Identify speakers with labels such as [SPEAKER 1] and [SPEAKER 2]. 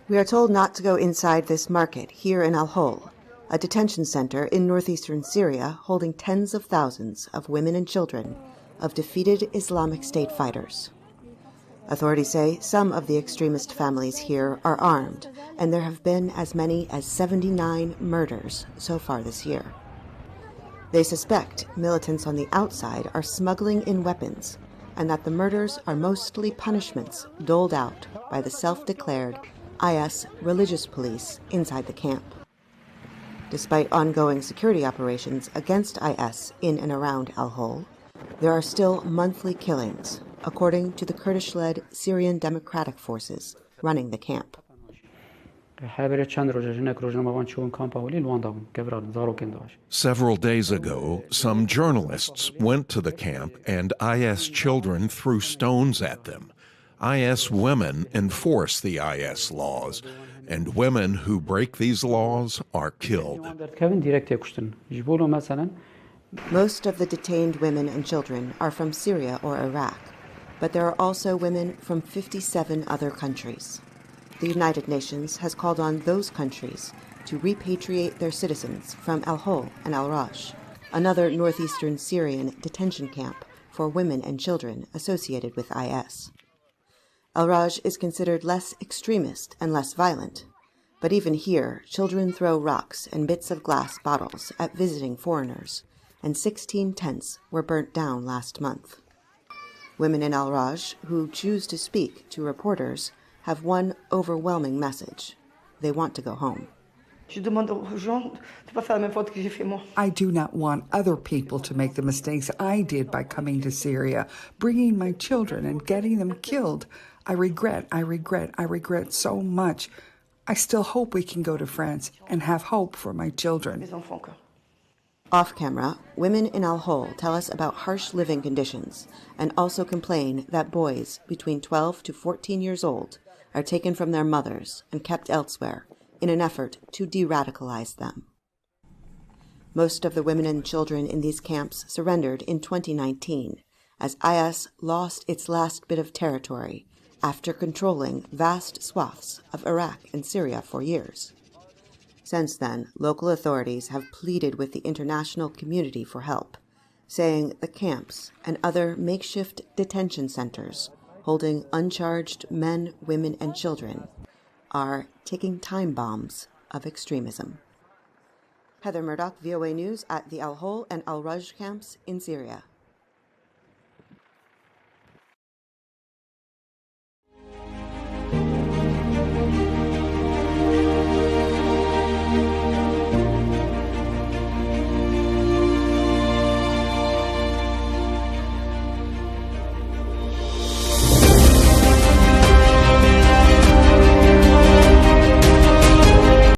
[SPEAKER 1] We are told not to go inside this market here in al-Hol, a detention center in northeastern Syria holding tens of thousands of women and children of defeated Islamic State fighters. Authorities say some of the extremist families here are armed, and there have been as many as 79 murders so far this year. They suspect militants on the outside are smuggling in weapons, and that the murders are mostly punishments doled out by the self-declared IS religious police inside the camp. Despite ongoing security operations against IS in and around al-Hol, there are still monthly killings, according to the Kurdish-led Syrian Democratic Forces running the camp.
[SPEAKER 2] Several days ago, some journalists went to the camp and IS children threw stones at them. IS women enforce the IS laws, and women who break these laws are killed.
[SPEAKER 1] Most of the detained women and children are from Syria or Iraq, but there are also women from 57 other countries. The United Nations has called on those countries to repatriate their citizens from al-Hol and al-Roj, another northeastern Syrian detention camp for women and children associated with IS. Al-Roj is considered less extremist and less violent, but even here, children throw rocks and bits of glass bottles at visiting foreigners, and 16 tents were burnt down last month. Women in al-Roj who choose to speak to reporters have one overwhelming message. They want to go home.
[SPEAKER 3] I do not want other people to make the mistakes I did by coming to Syria, bringing my children and getting them killed. I regret so much. I still hope we can go to France and have hope for my children.
[SPEAKER 1] Off camera, women in al-Hol tell us about harsh living conditions and also complain that boys between 12 to 14 years old are taken from their mothers and kept elsewhere in an effort to de-radicalize them. Most of the women and children in these camps surrendered in 2019 as IS lost its last bit of territory after controlling vast swaths of Iraq and Syria for years. Since then, local authorities have pleaded with the international community for help, saying the camps and other makeshift detention centers holding uncharged men, women, and children are ticking time bombs of extremism. Heather Murdock, VOA News at the al-Hol and al-Roj camps in Syria.